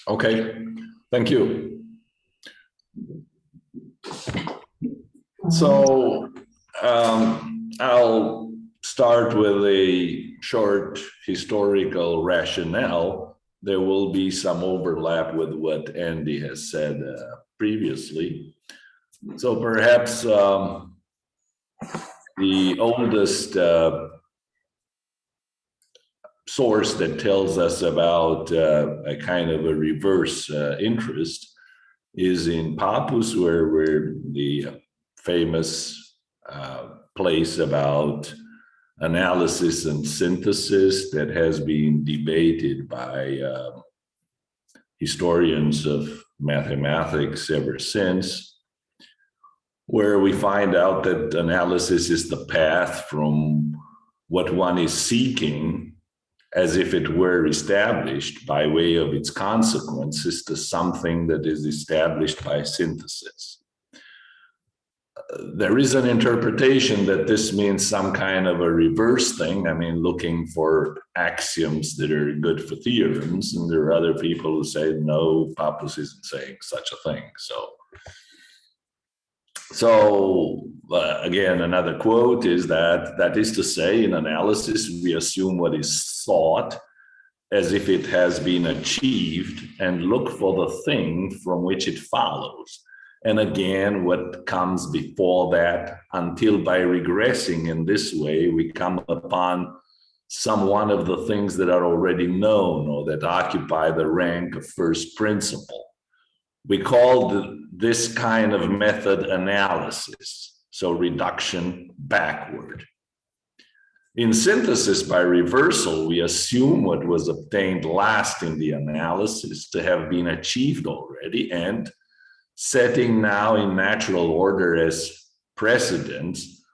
Okay, thank you. So I'll start with a short historical rationale. There will be some overlap with what Andy has said previously. So perhaps the oldest source that tells us about a kind of a reverse interest is in Pappus, where the famous place about analysis and synthesis that has been debated by historians of mathematics ever since, where we find out that analysis is the path from what one is seeking as if it were established by way of its consequences to something that is established by synthesis. There is an interpretation that this means some kind of a reverse thing. I mean, looking for axioms that are good for theorems, and there are other people who say, no, Pappus isn't saying such a thing. So again, another quote is that is to say, in analysis, we assume what is thought as if it has been achieved and look for the thing from which it follows. And again, what comes before that, until by regressing in this way, we come upon some one of the things that are already known or that occupy the rank of first principle. We call this kind of method analysis, so reduction backward. In synthesis by reversal, we assume what was obtained last in the analysis to have been achieved already, and setting now in natural order as precedents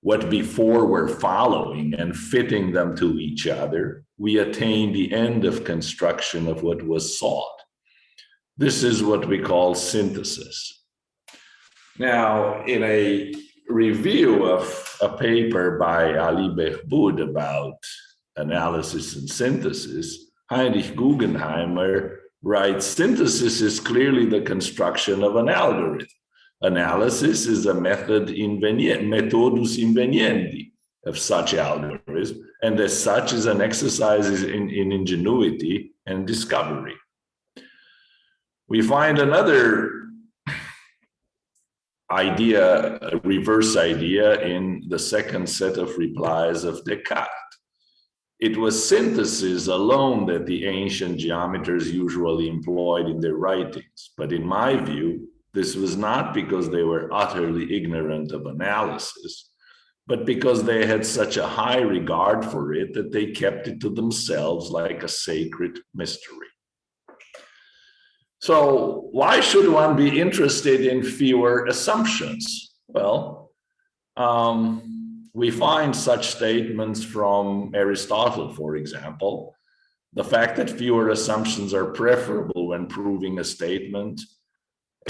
what before were following and fitting them to each other, we attain the end of construction of what was sought. This is what we call synthesis. Now, in a review of a paper by Ali Behboud about analysis and synthesis, Heinrich Guggenheimer writes, synthesis is clearly the construction of an algorithm. Analysis is a methodus inveniendi of such algorithm, and as such is an exercise in ingenuity and discovery. We find another idea, a reverse idea, in the second set of replies of Descartes. It was synthesis alone that the ancient geometers usually employed in their writings. But in my view, this was not because they were utterly ignorant of analysis, but because they had such a high regard for it that they kept it to themselves like a sacred mystery. So why should one be interested in fewer assumptions? Well, we find such statements from Aristotle, for example. The fact that fewer assumptions are preferable when proving a statement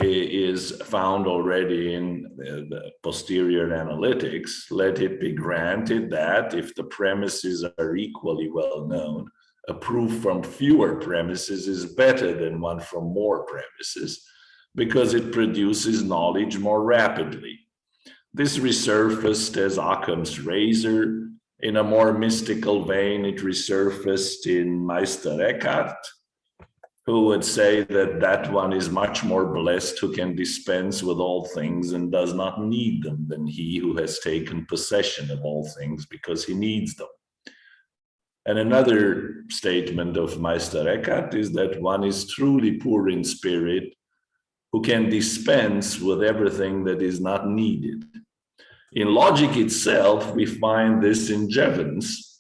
is found already in the posterior analytics. Let it be granted that if the premises are equally well known, a proof from fewer premises is better than one from more premises because it produces knowledge more rapidly. This resurfaced as Occam's razor. In a more mystical vein, it resurfaced in Meister Eckhart, who would say that that one is much more blessed who can dispense with all things and does not need them than he who has taken possession of all things because he needs them. And another statement of Meister Eckhart is that one is truly poor in spirit who can dispense with everything that is not needed. In logic itself, we find this in Jevons.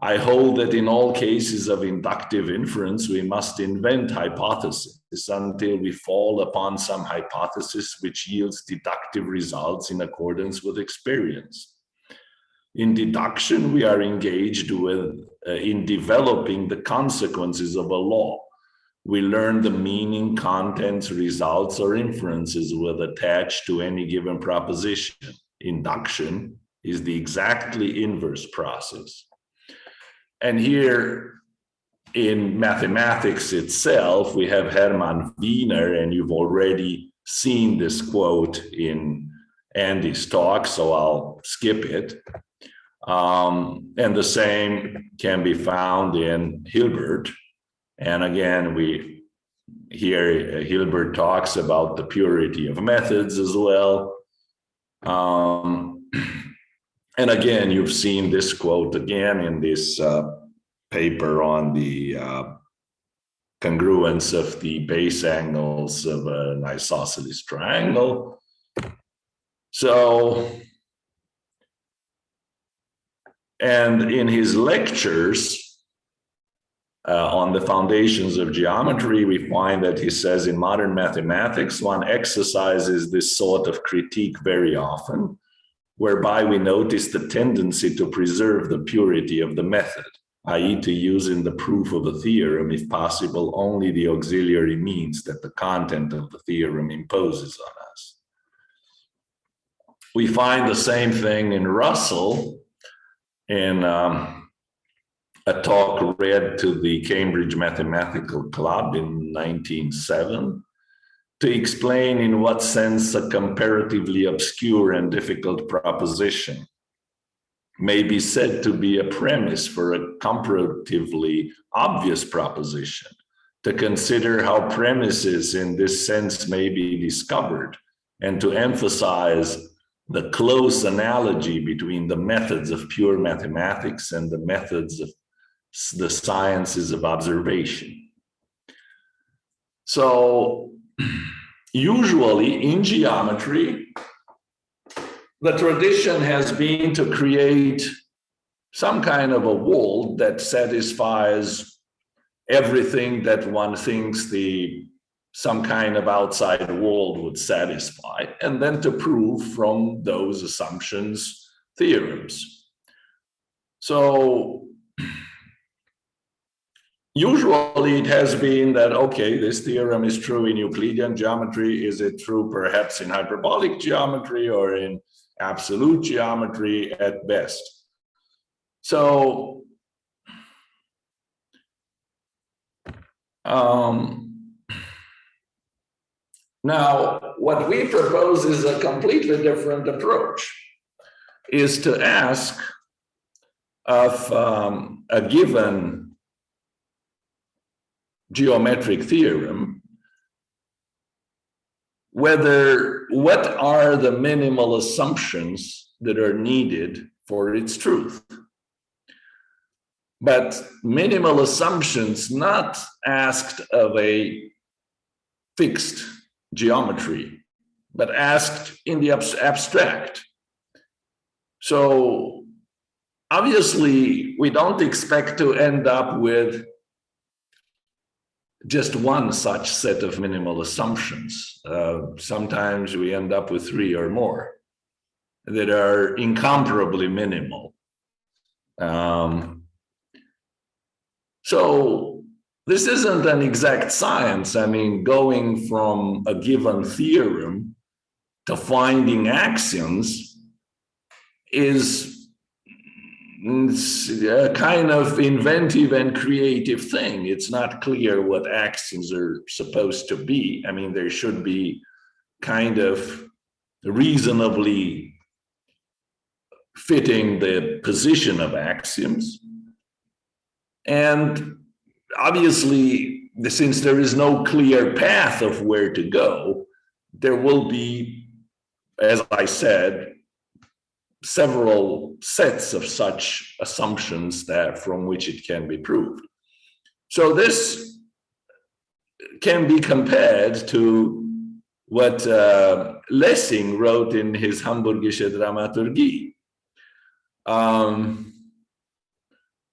I hold that in all cases of inductive inference, we must invent hypotheses until we fall upon some hypothesis which yields deductive results in accordance with experience. In deduction, we are engaged in developing the consequences of a law. We learn the meaning, contents, results, or inferences with attached to any given proposition. Induction is the exactly inverse process. And here, in mathematics itself, we have Hermann Wiener, and you've already seen this quote in Andy's talk, so I'll skip it. And the same can be found in Hilbert. And again, Hilbert talks about the purity of methods as well. And again, you've seen this quote again in this paper on the congruence of the base angles of an isosceles triangle. So, and in his lectures on the foundations of geometry, we find that he says in modern mathematics, one exercises this sort of critique very often, whereby we notice the tendency to preserve the purity of the method, i.e. to use in the proof of a theorem, if possible, only the auxiliary means that the content of the theorem imposes on us. We find the same thing in Russell in a talk read to the Cambridge Mathematical Club in 1907 to explain in what sense a comparatively obscure and difficult proposition may be said to be a premise for a comparatively obvious proposition, to consider how premises in this sense may be discovered, and to emphasize the close analogy between the methods of pure mathematics and the methods of the sciences of observation. So usually in geometry, the tradition has been to create some kind of a wall that satisfies everything that one thinks some kind of outside wall would satisfy, and then to prove from those assumptions theorems. So usually it has been that, okay, this theorem is true in Euclidean geometry. Is it true perhaps in hyperbolic geometry or in absolute geometry at best? So now what we propose is a completely different approach, is to ask of a given geometric theorem what are the minimal assumptions that are needed for its truth. But minimal assumptions not asked of a fixed geometry, but asked in the abstract. So obviously, we don't expect to end up with just one such set of minimal assumptions. Sometimes we end up with 3 or more that are incomparably minimal. So this isn't an exact science. I mean, going from a given theorem to finding axioms is a kind of inventive and creative thing. It's not clear what axioms are supposed to be. I mean, there should be kind of reasonably fitting the position of axioms. And obviously, since there is no clear path of where to go, there will be, as I said, several sets of such assumptions from which it can be proved. So this can be compared to what Lessing wrote in his Hamburgische Dramaturgie.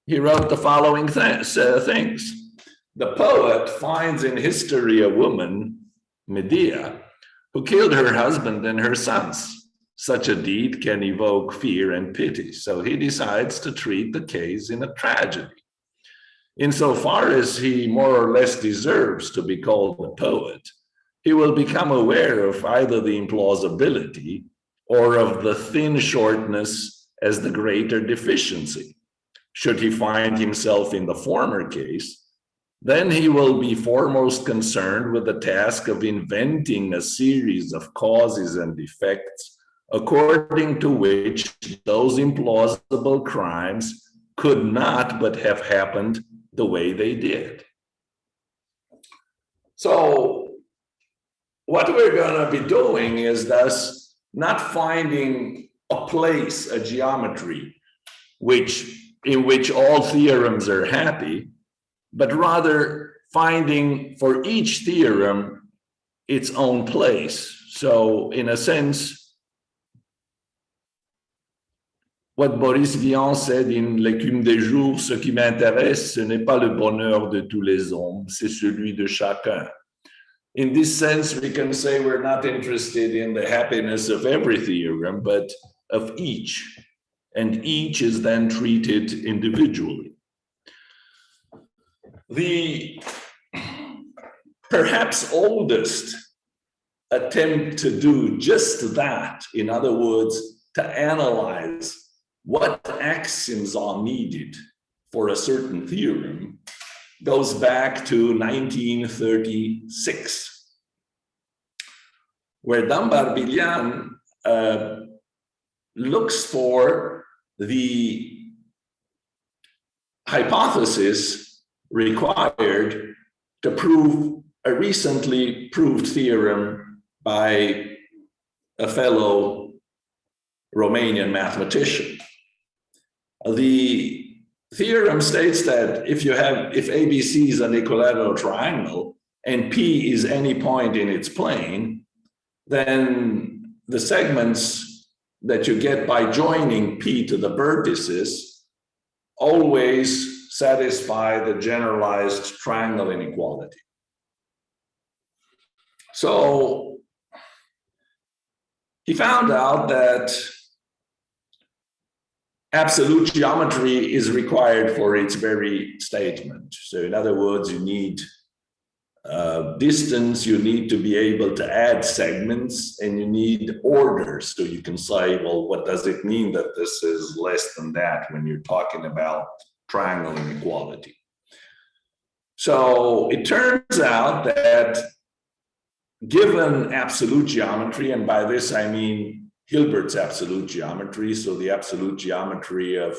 He wrote the following things. The poet finds in history a woman, Medea, who killed her husband and her sons. Such a deed can evoke fear and pity, so he decides to treat the case in a tragedy. Insofar as he more or less deserves to be called a poet, he will become aware of either the implausibility or of the thin shortness as the greater deficiency. Should he find himself in the former case, then he will be foremost concerned with the task of inventing a series of causes and effects according to which those implausible crimes could not but have happened the way they did. So what we're going to be doing is thus not finding a place, a geometry, in which all theorems are happy, but rather finding for each theorem its own place. So in a sense, what Boris Vian said in L'écume des jours, ce qui m'intéresse, ce n'est pas le bonheur de tous les hommes, c'est celui de chacun. In this sense, we can say we're not interested in the happiness of every theorem, but of each. And each is then treated individually. The perhaps oldest attempt to do just that, in other words, to analyze what axioms are needed for a certain theorem, goes back to 1936, where Pambuccian looks for the hypothesis required to prove a recently proved theorem by a fellow Romanian mathematician. The theorem states that if ABC is an equilateral triangle and P is any point in its plane, then the segments that you get by joining P to the vertices always satisfy the generalized triangle inequality. So he found out that absolute geometry is required for its very statement. So in other words, you need distance, you need to be able to add segments, and you need orders. So you can say, well, what does it mean that this is less than that when you're talking about triangle inequality? So it turns out that given absolute geometry, and by this I mean Hilbert's absolute geometry, so the absolute geometry of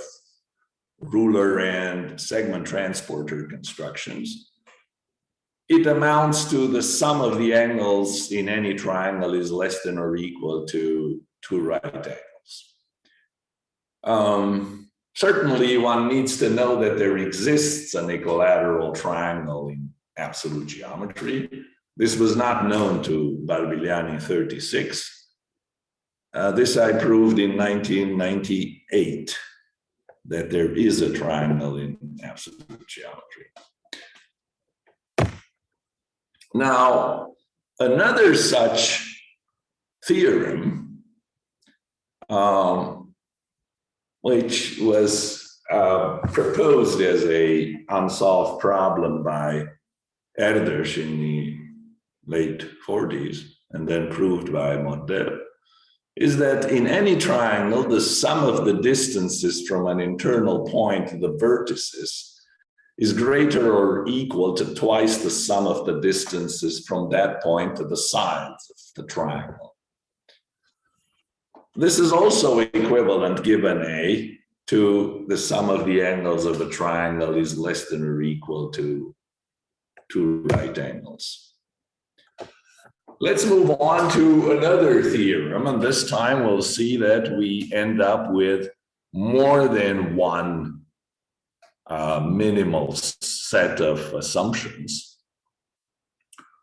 ruler and segment transporter constructions, it amounts to the sum of the angles in any triangle is less than or equal to 2 right angles. Certainly one needs to know that there exists an equilateral triangle in absolute geometry. This was not known to Pambuccian in 1936. This I proved in 1998, that there is a triangle in absolute geometry. Now, another such theorem, which was proposed as an unsolved problem by Erdős in the late 40s, and then proved by Model, is that in any triangle, the sum of the distances from an internal point to the vertices is greater or equal to twice the sum of the distances from that point to the sides of the triangle. This is also equivalent, given A, to the sum of the angles of a triangle is less than or equal to 2 right angles. Let's move on to another theorem, and this time we'll see that we end up with more than one minimal set of assumptions.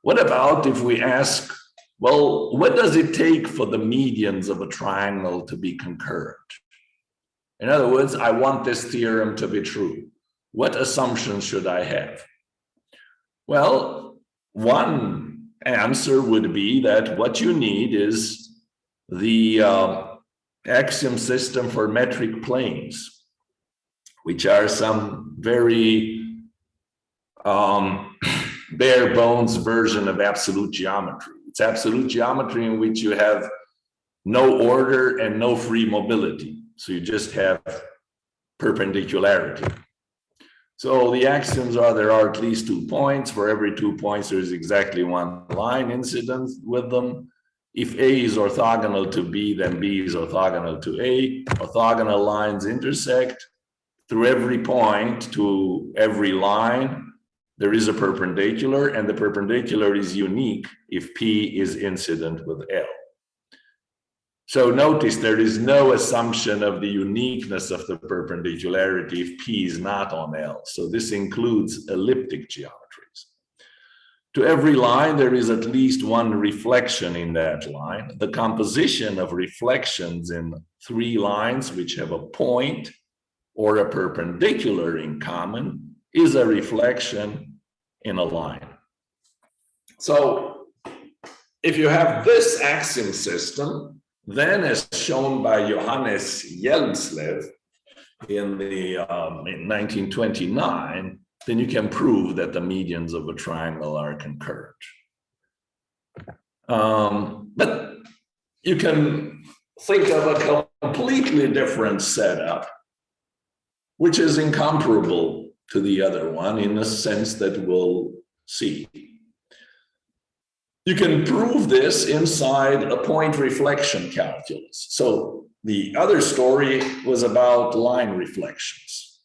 What about if we ask, well, what does it take for the medians of a triangle to be concurrent? In other words, I want this theorem to be true. What assumptions should I have? Well, one answer would be that what you need is the axiom system for metric planes, which are some very bare bones version of absolute geometry. It's absolute geometry in which you have no order and no free mobility. So you just have perpendicularity. So the axioms are there are at least 2 points. For every 2 points, there is exactly one line incident with them. If A is orthogonal to B, then B is orthogonal to A. Orthogonal lines intersect. Through every point to every line, there is a perpendicular, and the perpendicular is unique if P is incident with L. So notice there is no assumption of the uniqueness of the perpendicularity if P is not on L. So this includes elliptic geometries. To every line, there is at least one reflection in that line. The composition of reflections in 3 lines which have a point or a perpendicular in common is a reflection in a line. So if you have this axiom system, then, as shown by Johannes Jelmslev in 1929, then you can prove that the medians of a triangle are concurrent. But you can think of a completely different setup, which is incomparable to the other one in a sense that we'll see. You can prove this inside a point reflection calculus. So the other story was about line reflections.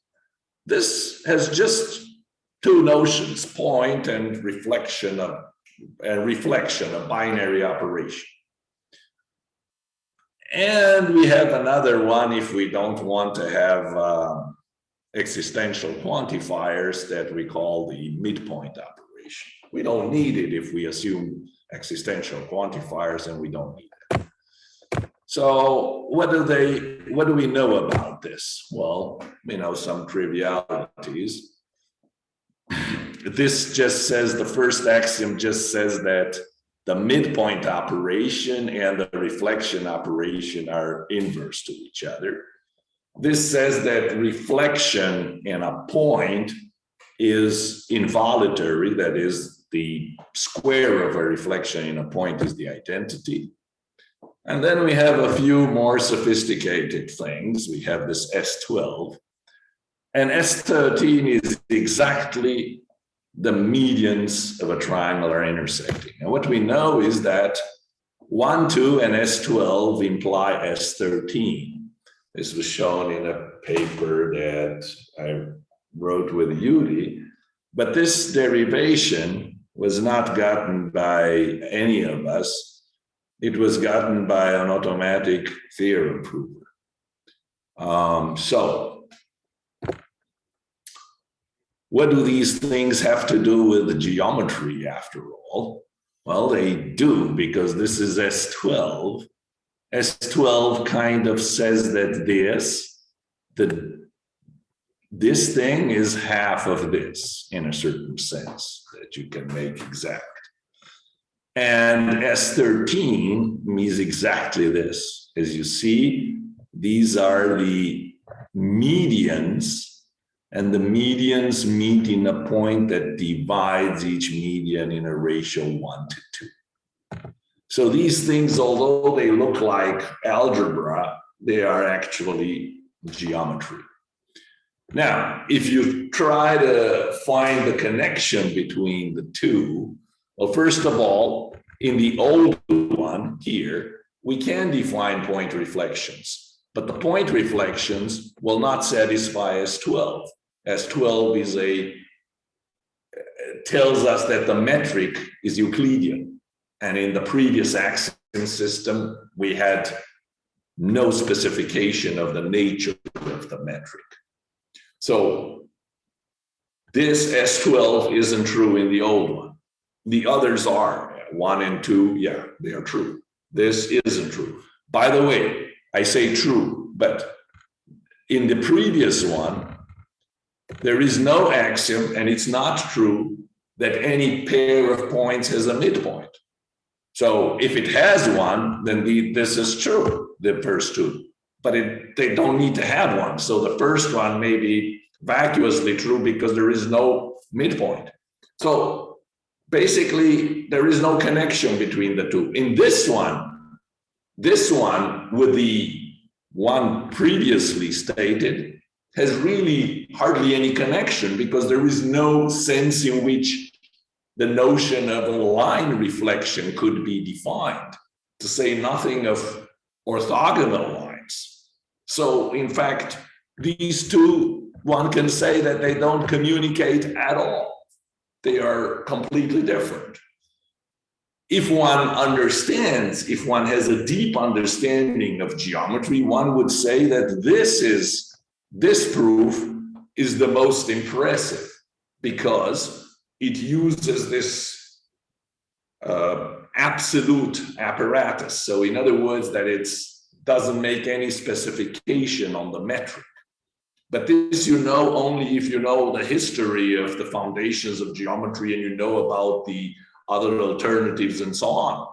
This has just 2 notions, point and reflection, a binary operation. And we have another one if we don't want to have existential quantifiers that we call the midpoint operation. We don't need it if we assume existential quantifiers, and we don't need it. So what do we know about this? Well, some trivialities. This just says, the first axiom just says that the midpoint operation and the reflection operation are inverse to each other. This says that reflection in a point is involuntary, that is, the square of a reflection in a point is the identity. And then we have a few more sophisticated things. We have this S12, and S13 is exactly the medians of a triangle are intersecting. And what we know is that 1, 2, and S12 imply S13. This was shown in a paper that I wrote with Yuri, but this derivation was not gotten by any of us. It was gotten by an automatic theorem prover. So what do these things have to do with the geometry after all? Well, they do, because this is S12. S12 kind of says that this thing is half of this in a certain sense that you can make exact. And S13 means exactly this. As you see, these are the medians, and the medians meet in a point that divides each median in a ratio 1 to 2. So these things, although they look like algebra, they are actually geometry. Now, if you try to find the connection between the two, well, first of all, in the old one here, we can define point reflections, but the point reflections will not satisfy S12. S12 tells us that the metric is Euclidean. And in the previous axiom system, we had no specification of the nature of the metric. So this S12 isn't true in the old one. The others are. 1 and 2, yeah, they are true. This isn't true. By the way, I say true, but in the previous one, there is no axiom, and it's not true that any pair of points has a midpoint. So if it has one, then this is true, the first two, but they don't need to have one. So the first one may be vacuously true because there is no midpoint. So basically, there is no connection between the two. In this one with the one previously stated, has really hardly any connection, because there is no sense in which the notion of a line reflection could be defined, to say nothing of orthogonal lines. So in fact, these two, one can say that they don't communicate at all. They are completely different. If one understands, if one has a deep understanding of geometry, one would say that this proof is the most impressive, because it uses this absolute apparatus. So in other words, that it doesn't make any specification on the metric. But this you know only if you know the history of the foundations of geometry and you know about the other alternatives and so on.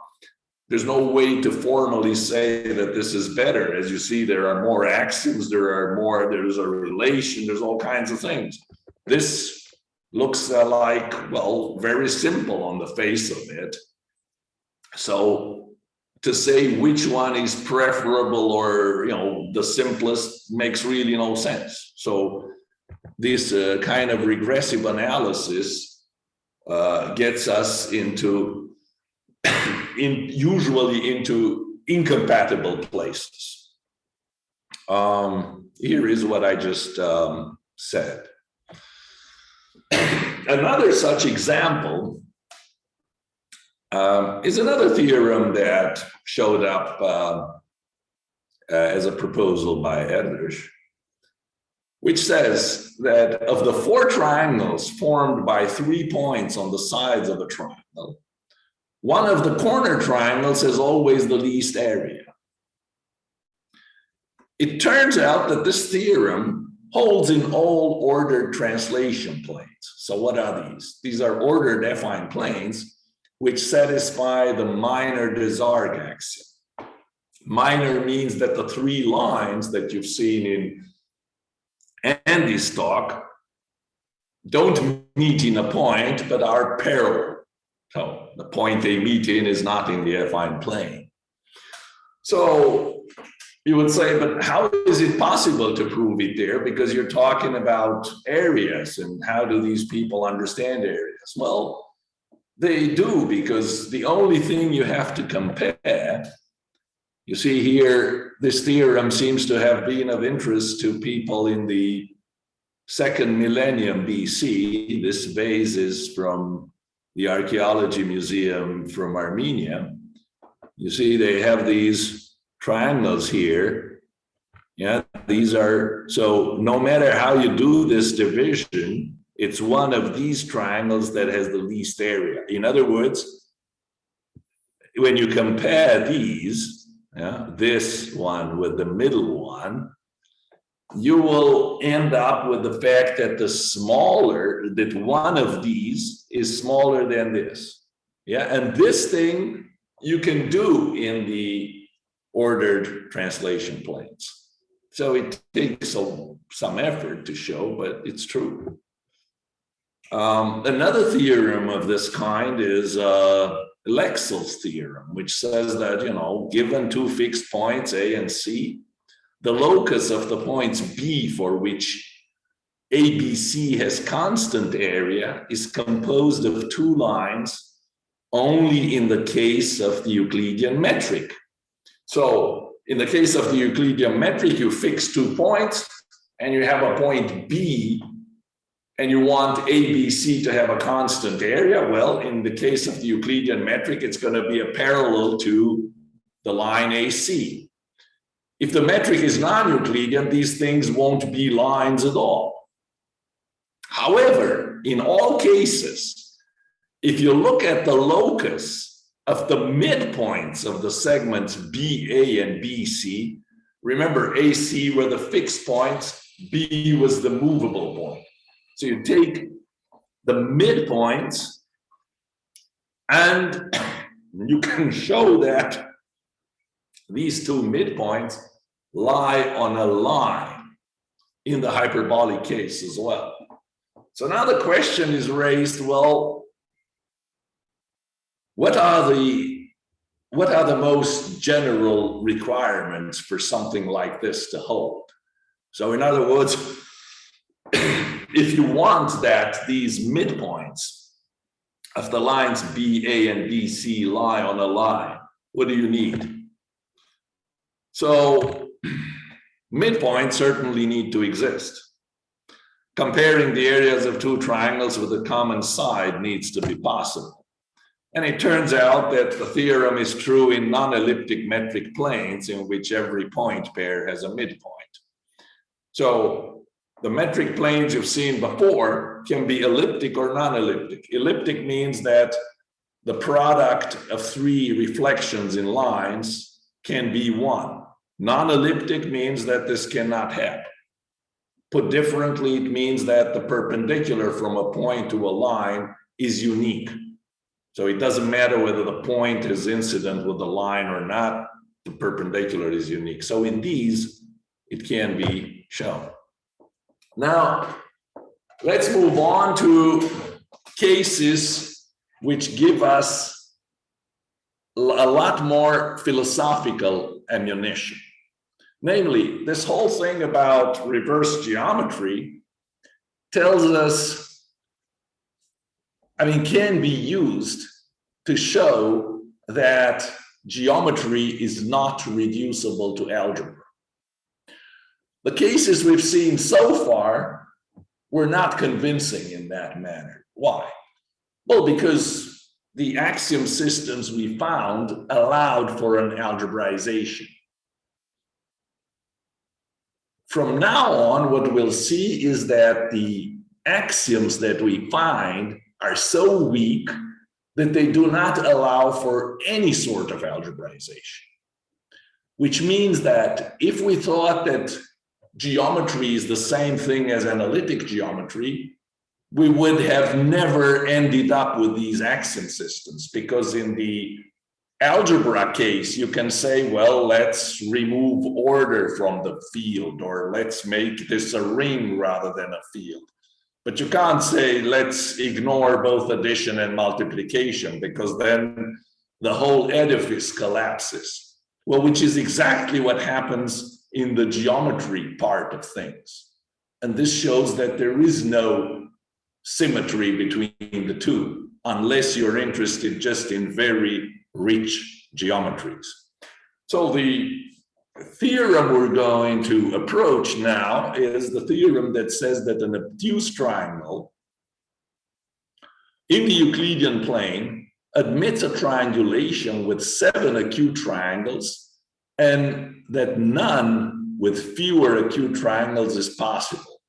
There's no way to formally say that this is better. As you see, there are more axioms, there's a relation, there's all kinds of things. This looks like, well, very simple on the face of it. So to say which one is preferable or, the simplest makes really no sense. So this kind of regressive analysis gets us usually into incompatible places. Here is what I just said. Another such example is another theorem that showed up as a proposal by Edrich, which says that of the four triangles formed by 3 points on the sides of a triangle, one of the corner triangles has always the least area. It turns out that this theorem holds in all ordered translation planes. So what are these? These are ordered affine planes which satisfy the minor Desargues axiom. Minor means that the 3 lines that you've seen in Andy's talk don't meet in a point, but are parallel. So the point they meet in is not in the affine plane. So you would say, but how is it possible to prove it there? Because you're talking about areas, and how do these people understand areas? Well, they do, because the only thing you have to compare, you see here, this theorem seems to have been of interest to people in the 2nd millennium BC. This vase is from the Archaeology Museum from Armenia. You see, they have these triangles here. Yeah, these are, so no matter how you do this division, it's one of these triangles that has the least area. In other words, when you compare these, this one with the middle one, you will end up with the fact that that one of these is smaller than this. Yeah, and this thing you can do in the ordered translation planes. So it takes some effort to show, but it's true. Another theorem of this kind is Lexell's theorem, which says that, given 2 fixed points, A and C, the locus of the points B for which ABC has constant area is composed of 2 lines only in the case of the Euclidean metric. So in the case of the Euclidean metric, you fix 2 points and you have a point B, and you want ABC to have a constant area. Well, in the case of the Euclidean metric, it's going to be a parallel to the line AC. If the metric is non-Euclidean, these things won't be lines at all. However, in all cases, if you look at the locus of the midpoints of the segments BA and BC, remember AC were the fixed points, B was the movable point. So you take the midpoints and you can show that these 2 midpoints lie on a line in the hyperbolic case as well. So now the question is raised, well, what are the most general requirements for something like this to hold? So in other words, if you want that these midpoints of the lines BA and BC lie on a line, what do you need? So midpoints certainly need to exist. Comparing the areas of two triangles with a common side needs to be possible. And it turns out that the theorem is true in non-elliptic metric planes in which every point pair has a midpoint. So the metric planes you've seen before can be elliptic or non-elliptic. Elliptic means that the product of three reflections in lines can be one. Non-elliptic means that this cannot happen. Put differently, it means that the perpendicular from a point to a line is unique. So it doesn't matter whether the point is incident with the line or not, the perpendicular is unique. So in these, it can be shown. Now, let's move on to cases which give us a lot more philosophical ammunition. Namely, this whole thing about reverse geometry tells us, can be used to show that geometry is not reducible to algebra. The cases we've seen so far were not convincing in that manner. Why? Well, because the axiom systems we found allowed for an algebraization. From now on, what we'll see is that the axioms that we find are so weak that they do not allow for any sort of algebraization. Which means that if we thought that geometry is the same thing as analytic geometry, we would have never ended up with these axiom systems, because in the algebra case, you can say, well, let's remove order from the field, or let's make this a ring rather than a field. But you can't say, let's ignore both addition and multiplication, because then the whole edifice collapses. Well, which is exactly what happens in the geometry part of things. And this shows that there is no symmetry between the two, unless you're interested just in very rich geometries. So the theorem we're going to approach now is the theorem that says that an obtuse triangle in the Euclidean plane admits a triangulation with 7 acute triangles, and that none with fewer acute triangles is possible.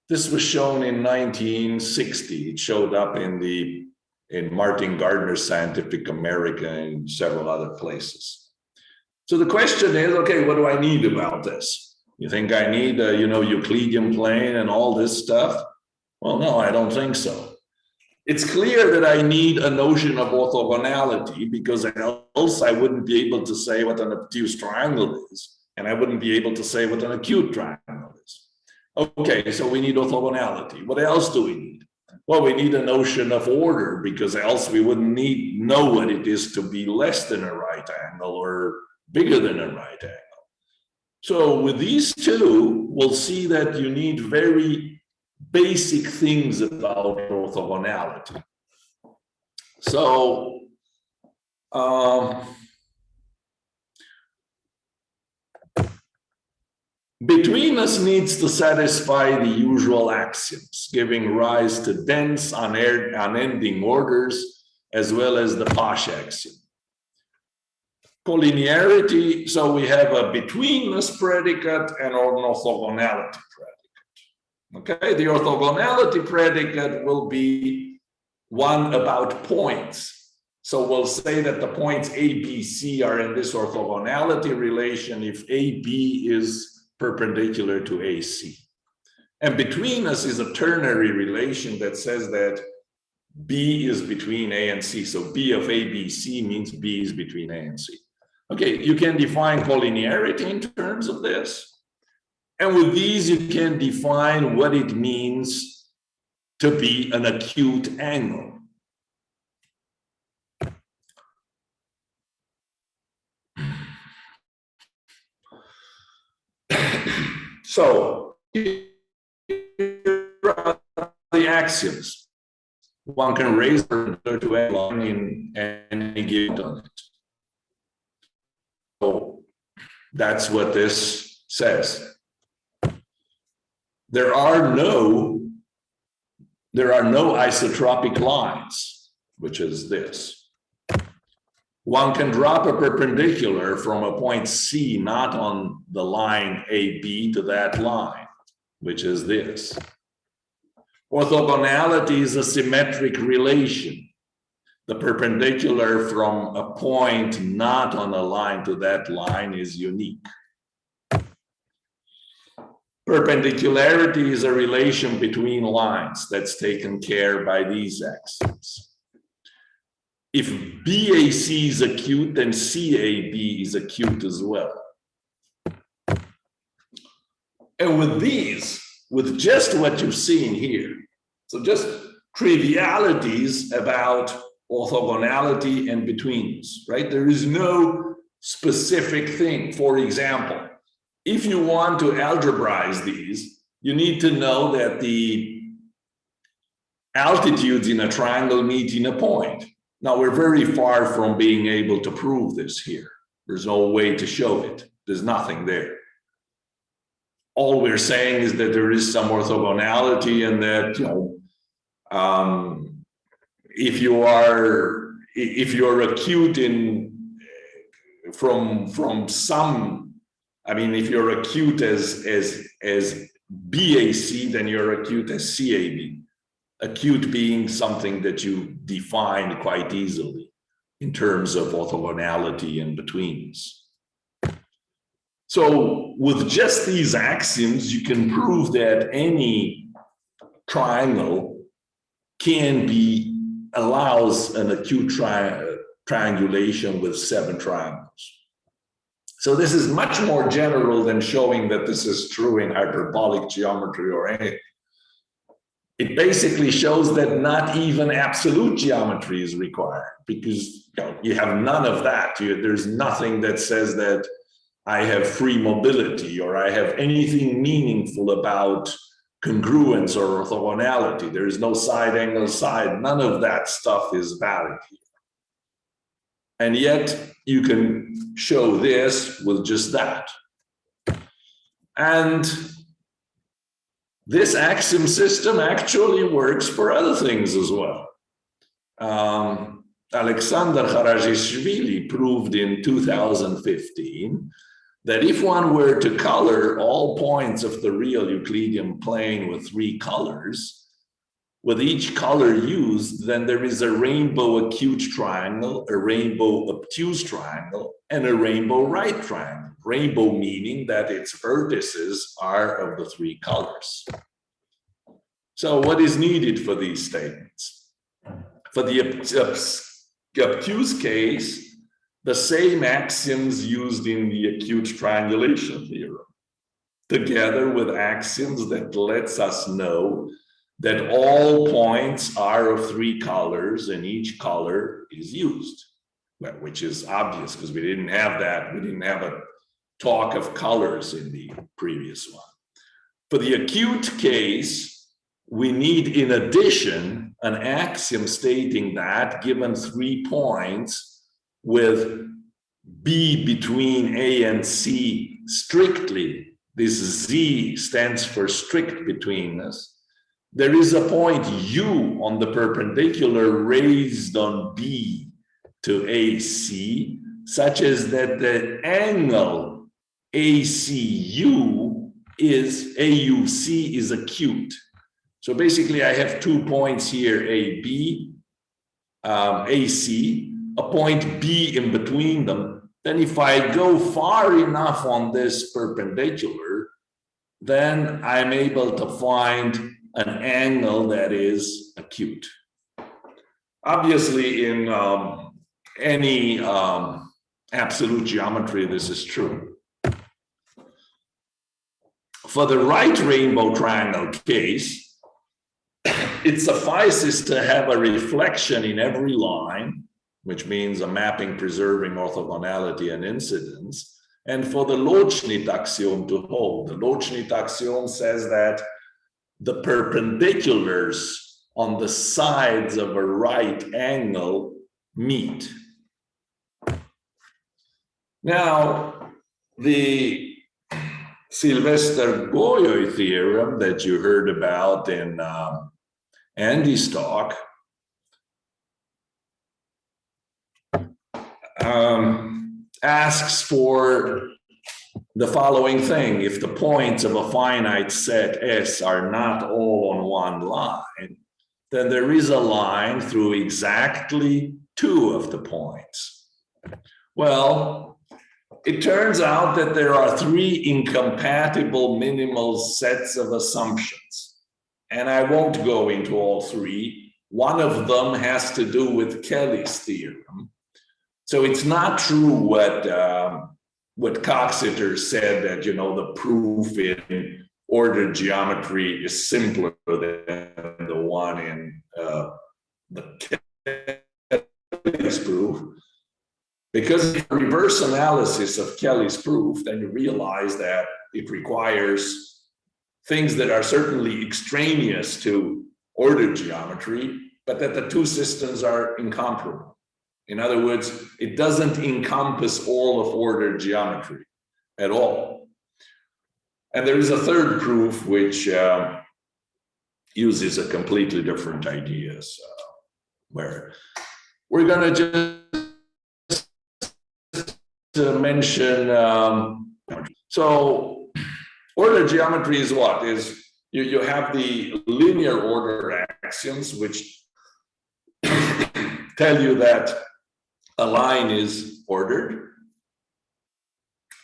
This was shown in 1960. It showed up in Martin Gardner's Scientific American and several other places. So the question is, okay, what do I need about this? You think I need a Euclidean plane and all this stuff? Well, no, I don't think so. It's clear that I need a notion of orthogonality, because else I wouldn't be able to say what an obtuse triangle is, and I wouldn't be able to say what an acute triangle is. Okay, so we need orthogonality. What else do we need? Well, we need a notion of order, because else we wouldn't know what it is to be less than a right angle or bigger than a right angle. So with these two, we'll see that you need very basic things about orthogonality. So betweenness needs to satisfy the usual axioms, giving rise to dense, unending orders, as well as the Pasch axiom. Collinearity, so we have a betweenness predicate and an orthogonality predicate. Okay, the orthogonality predicate will be one about points. So we'll say that the points A, B, C are in this orthogonality relation if AB is perpendicular to AC. And betweenness is a ternary relation that says that B is between A and C. So B of A, B, C means B is between A and C. Okay, you can define collinearity in terms of this. And with these, you can define what it means to be an acute angle. So here's axioms. One can raise perpendicular to any line in any given unit. So that's what this says. There are no isotropic lines, which is this. One can drop a perpendicular from a point C not on the line AB to that line, which is this. Orthogonality is a symmetric relation. The perpendicular from a point not on a line to that line is unique. Perpendicularity is a relation between lines that's taken care by these axioms. If BAC is acute, then CAB is acute as well. And with these, with just what you've seen here, so just trivialities about orthogonality and betweenness, right? There is no specific thing. For example, if you want to algebraize these, you need to know that the altitudes in a triangle meet in a point. Now, we're very far from being able to prove this here. There's no way to show it. There's nothing there. All we're saying is that there is some orthogonality and that, if you're acute from some, I mean, if you're acute as BAC, then you're acute as CAB. Acute being something that you define quite easily in terms of orthogonality and betweenness. So with just these axioms, you can prove that any triangle allows an acute triangulation with 7 triangles. So this is much more general than showing that this is true in hyperbolic geometry or anything. It basically shows that not even absolute geometry is required, because you have none of that. There's nothing that says that I have free mobility or I have anything meaningful about congruence or orthogonality. There is no side angle side. None of that stuff is valid here. And yet you can show this with just that. And this axiom system actually works for other things as well. Alexander Kharajishvili proved in 2015 that if one were to color all points of the real Euclidean plane with 3 colors, with each color used, then there is a rainbow acute triangle, a rainbow obtuse triangle, and a rainbow right triangle. Rainbow meaning that its vertices are of the 3 colors. So what is needed for these statements? For the obtuse case, the same axioms used in the acute triangulation theorem, together with axioms that lets us know that all points are of 3 colors and each color is used, which is obvious because we didn't have that. We didn't have a talk of colors in the previous one. For the acute case, we need, in addition, an axiom stating that given 3 points with B between A and C strictly, this Z stands for strict betweenness, there is a point U on the perpendicular raised on B to AC, such as that the angle ACU is, AUC is acute. So basically I have 2 points here, AB, AC, a point B in between them. Then if I go far enough on this perpendicular, then I'm able to find an angle that is acute. Obviously, in any absolute geometry, this is true. For the right rainbow triangle case, it suffices to have a reflection in every line, which means a mapping preserving orthogonality and incidence, and for the Loschnitt axiom to hold. The Loschnitt axiom says that the perpendiculars on the sides of a right angle meet. Now, the Sylvester-Goyoi theorem that you heard about in Andy's talk asks for the following thing: if the points of a finite set S are not all on one line, then there is a line through exactly two of the points. Well, it turns out that there are three incompatible minimal sets of assumptions, and I won't go into all three. One of them has to do with Kelly's theorem. So it's not true what Coxeter said, that, you know, the proof in ordered geometry is simpler than the one in the Kelly's proof. Because if reverse analysis of Kelly's proof, then you realize that it requires things that are certainly extraneous to ordered geometry, but that the two systems are incomparable. In other words, it doesn't encompass all of ordered geometry at all. And there is a third proof which uses a completely different idea. So, where we're going to just mention, so ordered geometry is what? Is you have the linear order axioms, which tell you that a line is ordered.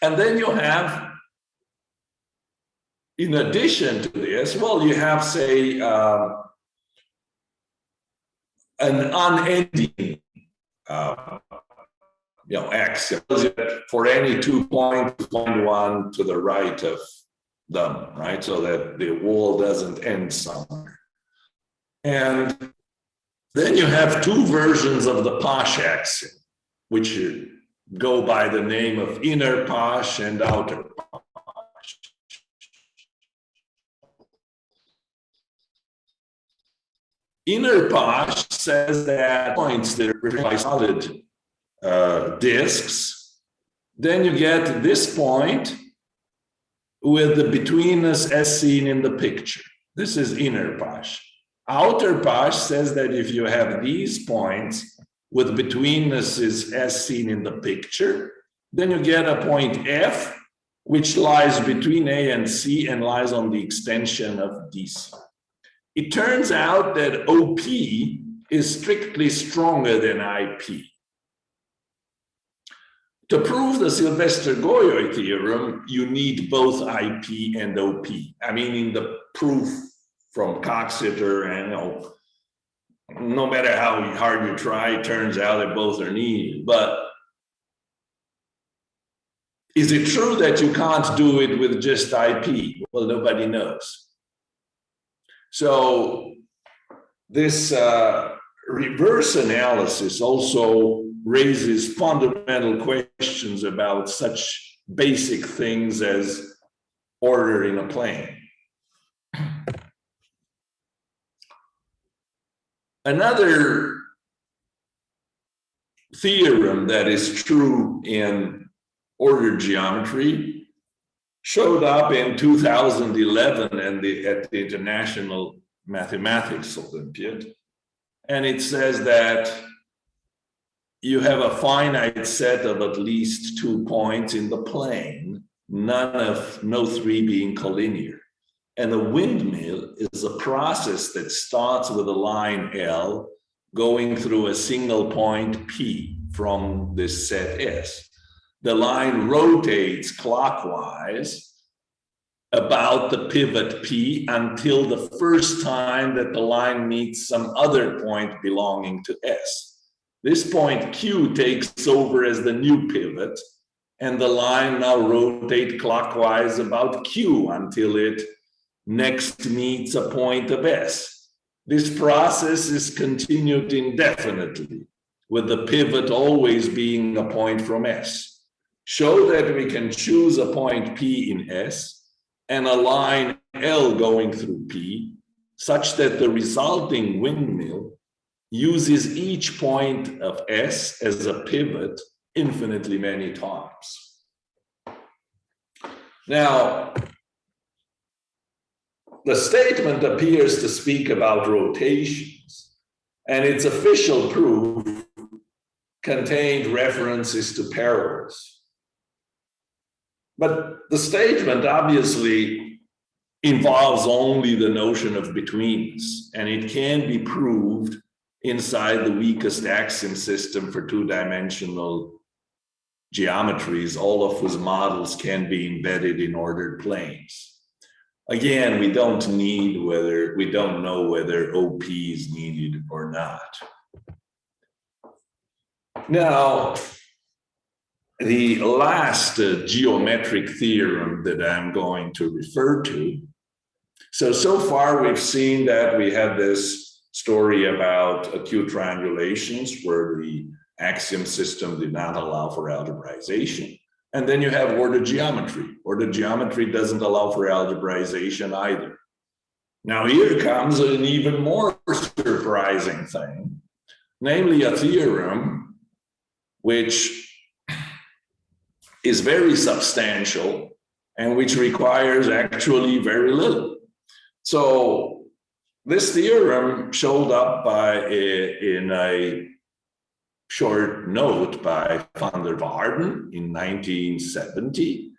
And then you have, in addition to this, well, you have, say, an unending axiom for any 2 points, find one to the right of them, right? So that the wall doesn't end somewhere. And then you have two versions of the Pasch axiom, which go by the name of inner Pasch and outer Pasch. Inner Pasch says that points that are solid disks, then you get this point with the betweenness as seen in the picture. This is inner Pasch. Outer Pasch says that if you have these points with betweennesses as seen in the picture, then you get a point F, which lies between A and C and lies on the extension of DC. It turns out that OP is strictly stronger than IP. To prove the Sylvester-Goyoi theorem, you need both IP and OP. I mean, in the proof from Coxeter, and no matter how hard you try, it turns out that both are needed. But is it true that you can't do it with just IP? Well, nobody knows. So this reverse analysis also raises fundamental questions about such basic things as order in a plane. Another theorem that is true in ordered geometry showed up in 2011 at the International Mathematics Olympiad. And it says that you have a finite set of at least 2 points in the plane, no 3 being collinear. And a windmill is a process that starts with a line L going through a single point P from this set S. The line rotates clockwise about the pivot P until the first time that the line meets some other point belonging to S. This point Q takes over as the new pivot, and the line now rotates clockwise about Q until it next meets a point of S. This process is continued indefinitely, with the pivot always being a point from S. Show that we can choose a point P in S and a line L going through P, such that the resulting windmill uses each point of S as a pivot infinitely many times. Now, the statement appears to speak about rotations, and its official proof contained references to parallels. But the statement obviously involves only the notion of betweenness, and it can be proved inside the weakest axiom system for two-dimensional geometries, all of whose models can be embedded in ordered planes. Again, we don't know whether OP is needed or not. Now, the last geometric theorem that I'm going to refer to. So far we've seen that we have this story about acute triangulations where the axiom system did not allow for algebraization. And then you have ordered geometry. Ordered geometry doesn't allow for algebraization either. Now here comes an even more surprising thing, namely a theorem which is very substantial and which requires actually very little. So this theorem showed up in a short note by van der Waarden in 1970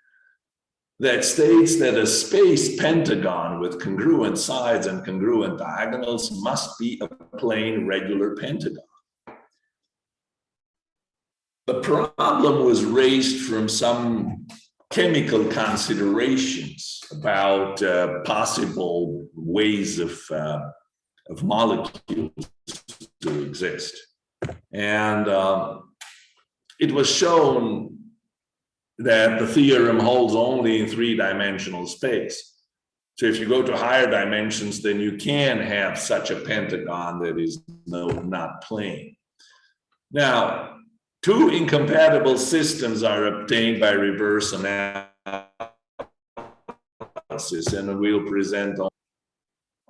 that states that a space pentagon with congruent sides and congruent diagonals must be a plane regular pentagon. The problem was raised from some chemical considerations about possible ways of molecules to exist. And it was shown that the theorem holds only in three-dimensional space. So if you go to higher dimensions, then you can have such a pentagon that is not plane. Now, two incompatible systems are obtained by reverse analysis, and we'll present on.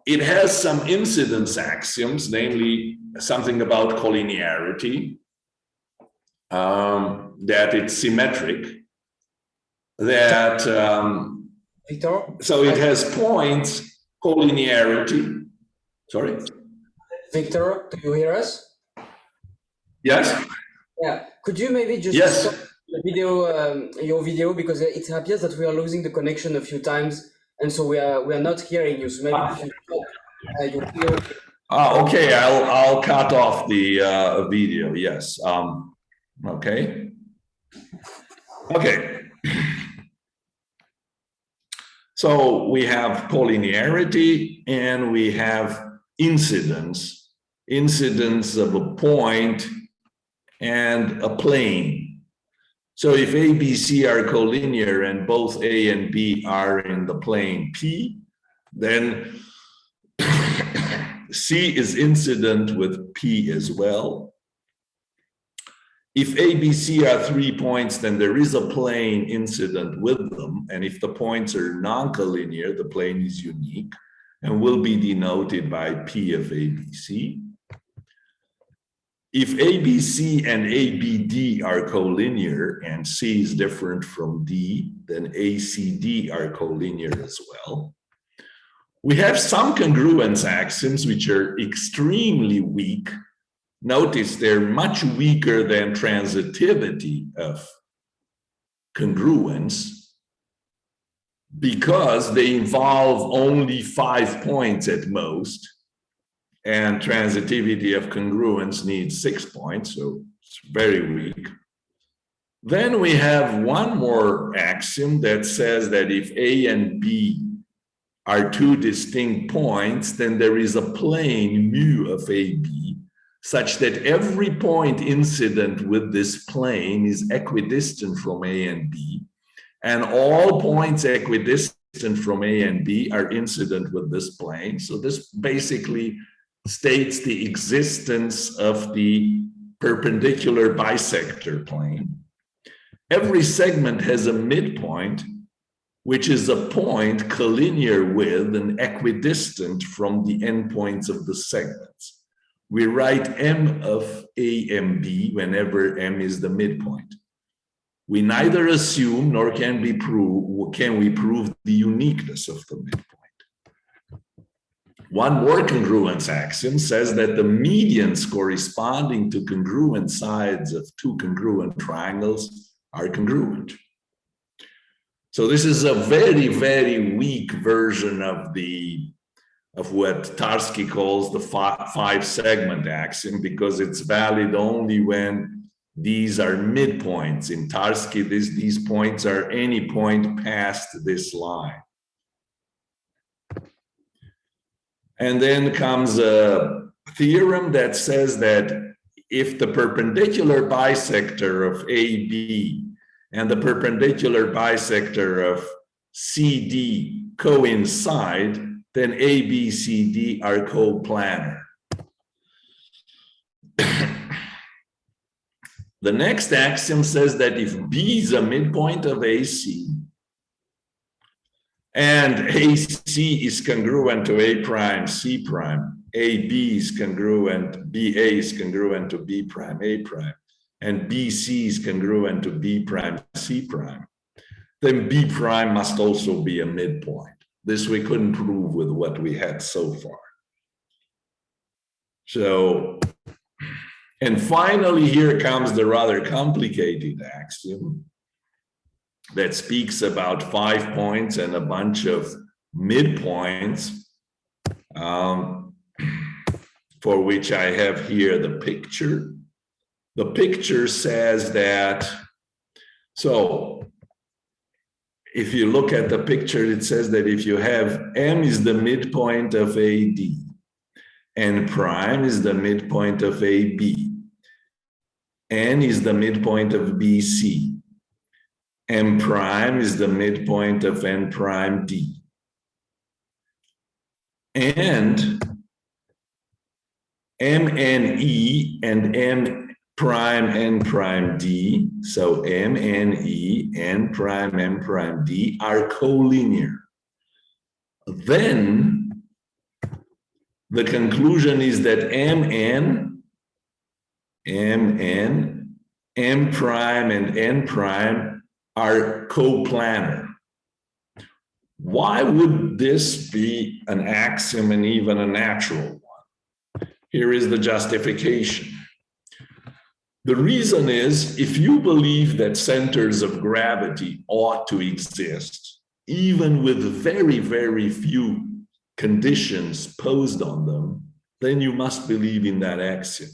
It has some incidence axioms, namely something about collinearity, that it's symmetric, that Victor? So it has points, collinearity. Sorry? Victor, do you hear us? Yes? Yeah, could you maybe just stop the video, your video, because it appears that we are losing the connection a few times, and so we are not hearing you. So maybe if you stop your video. Okay, I'll cut off the video. Yes. Okay. Okay. So we have collinearity and we have incidence of a point and a plane. So if A, B, C are collinear and both A and B are in the plane P, then C is incident with P as well. If A, B, C are 3 points, then there is a plane incident with them. And if the points are non-collinear, the plane is unique and will be denoted by P of A, B, C. If A, B, C and A, B, D are collinear and C is different from D, then A, C, D are collinear as well. We have some congruence axioms which are extremely weak. Notice they're much weaker than transitivity of congruence because they involve only 5 points at most, and transitivity of congruence needs 6 points, so it's very weak. Then we have one more axiom that says that if A and B are 2 distinct points, then there is a plane mu of AB, such that every point incident with this plane is equidistant from A and B, and all points equidistant from A and B are incident with this plane. So this basically states the existence of the perpendicular bisector plane. Every segment has a midpoint, which is a point collinear with and equidistant from the endpoints of the segments. We write M of A M B whenever M is the midpoint. We neither assume nor can we prove the uniqueness of the midpoint. One more congruence axiom says that the medians corresponding to congruent sides of two congruent triangles are congruent. So this is a very, very weak version of what Tarski calls the five-segment axiom, because it's valid only when these are midpoints. In Tarski, these points are any point past this line. And then comes a theorem that says that if the perpendicular bisector of AB and the perpendicular bisector of CD coincide, then ABCD are coplanar. The next axiom says that if B is a midpoint of AC and AC is congruent to A prime, C prime, AB is congruent, BA is congruent to B prime, A prime, and BC is congruent to B prime, C prime, then B prime must also be a midpoint. This we couldn't prove with what we had so far. So, and finally, here comes the rather complicated axiom that speaks about 5 points and a bunch of midpoints, for which I have here the picture. The picture says that, so if you look at the picture, it says that if you have M is the midpoint of AD, N prime is the midpoint of AB, N is the midpoint of BC, M prime is the midpoint of N prime D, and MNE and M prime N prime D, so MNE N prime M prime D are collinear. Then the conclusion is that MN, M prime and N prime are coplanar. Why would this be an axiom and even a natural one? Here is the justification. The reason is, if you believe that centers of gravity ought to exist, even with very, very few conditions posed on them, then you must believe in that axiom.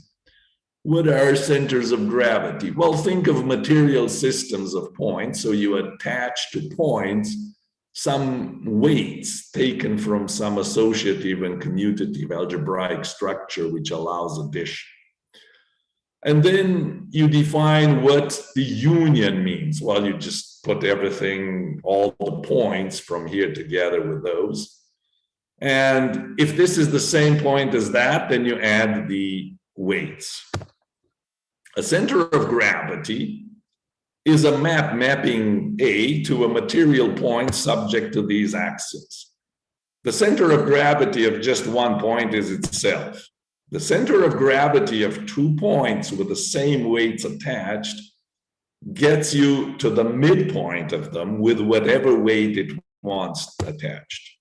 What are centers of gravity? Well, think of material systems of points. So you attach to points some weights taken from some associative and commutative algebraic structure which allows addition. And then you define what the union means. Well, you just put everything, all the points from here together with those. And if this is the same point as that, then you add the weights. A center of gravity is a mapping A to a material point subject to these axes. The center of gravity of just one point is itself. The center of gravity of 2 points with the same weights attached gets you to the midpoint of them with whatever weight it wants attached.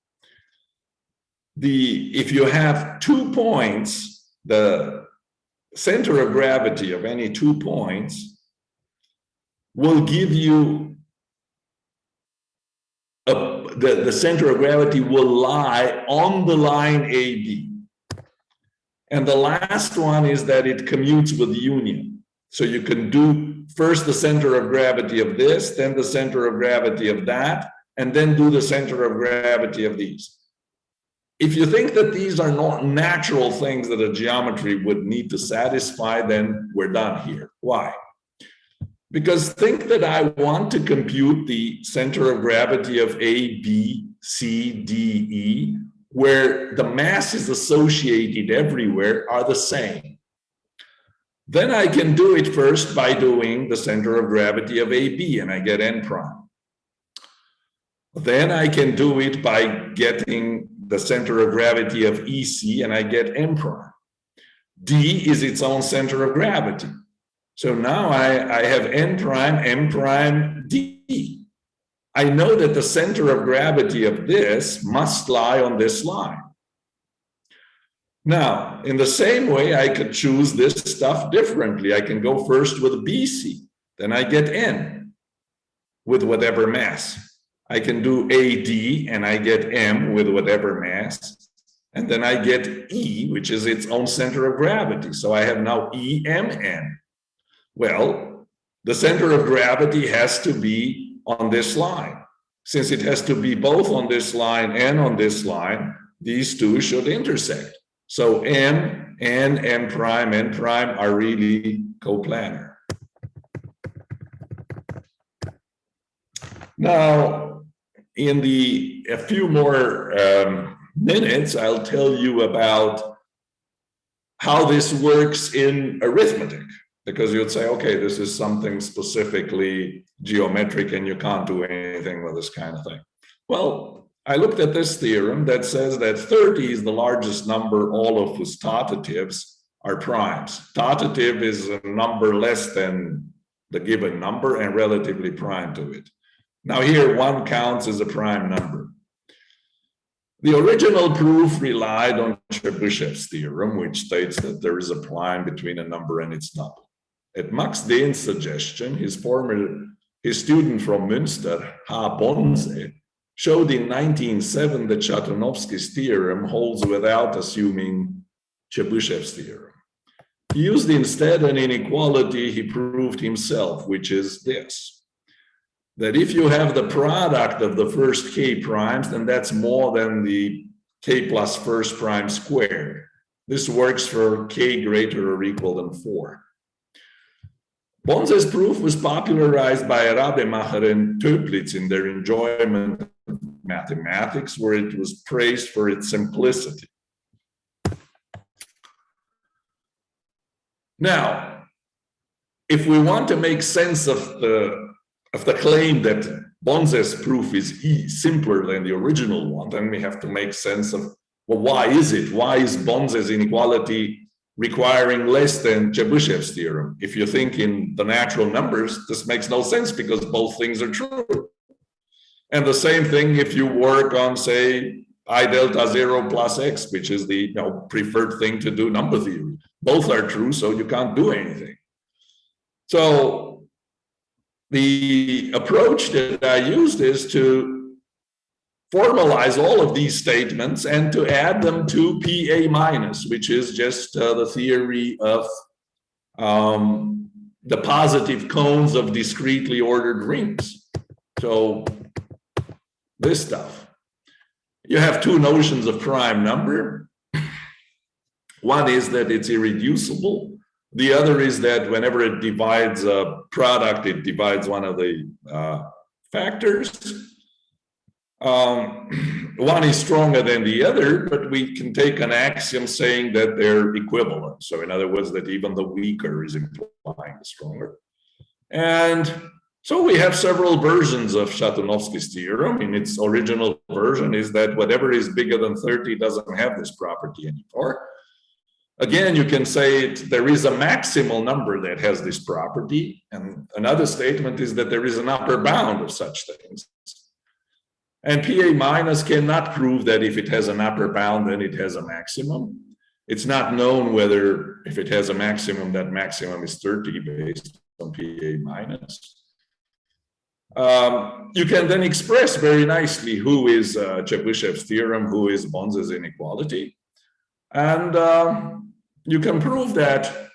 If you have 2 points, the center of gravity of any 2 points will give you the center of gravity will lie on the line AB. And the last one is that it commutes with union. So you can do first the center of gravity of this, then the center of gravity of that, and then do the center of gravity of these. If you think that these are not natural things that a geometry would need to satisfy, then we're done here. Why? Because think that I want to compute the center of gravity of A, B, C, D, E, where the masses associated everywhere are the same. Then I can do it first by doing the center of gravity of AB, and I get N prime. Then I can do it by getting the center of gravity of EC, and I get M prime. D is its own center of gravity. So now I have N prime, M prime, D. I know that the center of gravity of this must lie on this line. Now, in the same way, I could choose this stuff differently. I can go first with BC, then I get N with whatever mass. I can do AD and I get M with whatever mass. And then I get E, which is its own center of gravity. So I have now EMN. Well, the center of gravity has to be on this line. Since it has to be both on this line and on this line, these two should intersect. So M and M prime, N prime are really coplanar. Now, in a few more minutes, I'll tell you about how this works in arithmetic, because you'd say, okay, this is something specifically geometric and you can't do anything with this kind of thing. Well, I looked at this theorem that says that 30 is the largest number, all of whose tautatives are primes. Tautative is a number less than the given number and relatively prime to it. Now here, 1 counts as a prime number. The original proof relied on Chebyshev's theorem, which states that there is a prime between a number and its double. At Max Dehn's suggestion, his student from Münster, H. Bonse, showed in 1907 that Chatunovsky's theorem holds without assuming Chebyshev's theorem. He used instead an inequality he proved himself, which is this: that if you have the product of the first k primes, then that's more than the k plus first prime squared. This works for k greater or equal than 4. Bonse's proof was popularized by Rademacher and Toeplitz in their enjoyment of mathematics, where it was praised for its simplicity. Now, if we want to make sense of the claim that Bonse's proof is simpler than the original one, then we have to make sense of, well, why is it? Why is Bonse's inequality requiring less than Chebyshev's theorem? If you think in the natural numbers, this makes no sense because both things are true. And the same thing if you work on, say, I delta 0 plus x, which is the preferred thing to do number theory. Both are true, so you can't do anything. So the approach that I used is to formalize all of these statements and to add them to PA minus, which is just the theory of the positive cones of discretely ordered rings. So this stuff. You have two notions of prime number. One is that it's irreducible. The other is that whenever it divides a product, it divides one of the factors. One is stronger than the other, but we can take an axiom saying that they're equivalent. So in other words, that even the weaker is implying the stronger. And so we have several versions of Chatunovsky's theorem. In its original version is that whatever is bigger than 30 doesn't have this property anymore. Again, you can say there is a maximal number that has this property. And another statement is that there is an upper bound of such things. And PA minus cannot prove that if it has an upper bound, then it has a maximum. It's not known whether if it has a maximum, that maximum is 30 based on PA minus. You can then express very nicely who is Chebyshev's theorem, who is Bonse's inequality. And you can prove that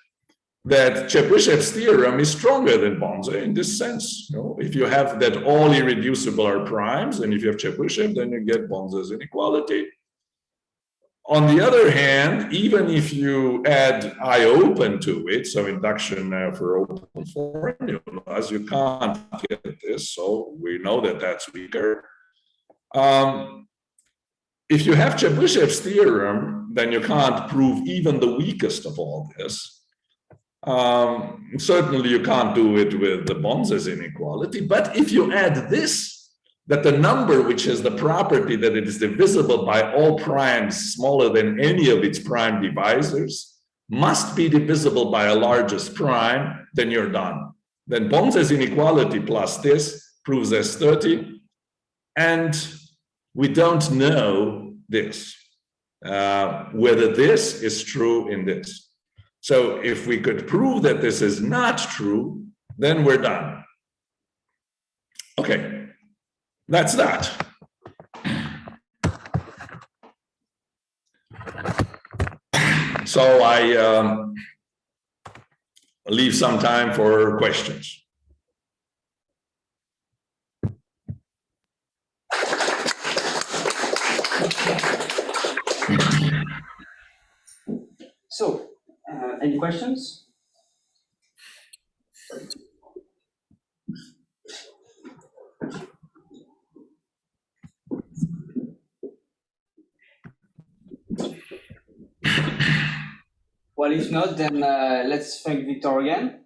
Chebyshev's theorem is stronger than Bonse in this sense. If you have that all irreducible are primes, and if you have Chebyshev, then you get Bonse's inequality. On the other hand, even if you add I open to it, so induction for open formulas, you can't get this. So we know that that's weaker. If you have Chebyshev's theorem, then you can't prove even the weakest of all this. Certainly you can't do it with the Bonse's inequality, but if you add this, that the number, which is the property that it is divisible by all primes smaller than any of its prime divisors, must be divisible by a largest prime, then you're done. Then Ponce's inequality plus this proves S30, and we don't know this, whether this is true in this. So if we could prove that this is not true, then we're done. Okay, that's that. So I leave some time for questions. So, any questions? Well, if not, then let's thank Victor again.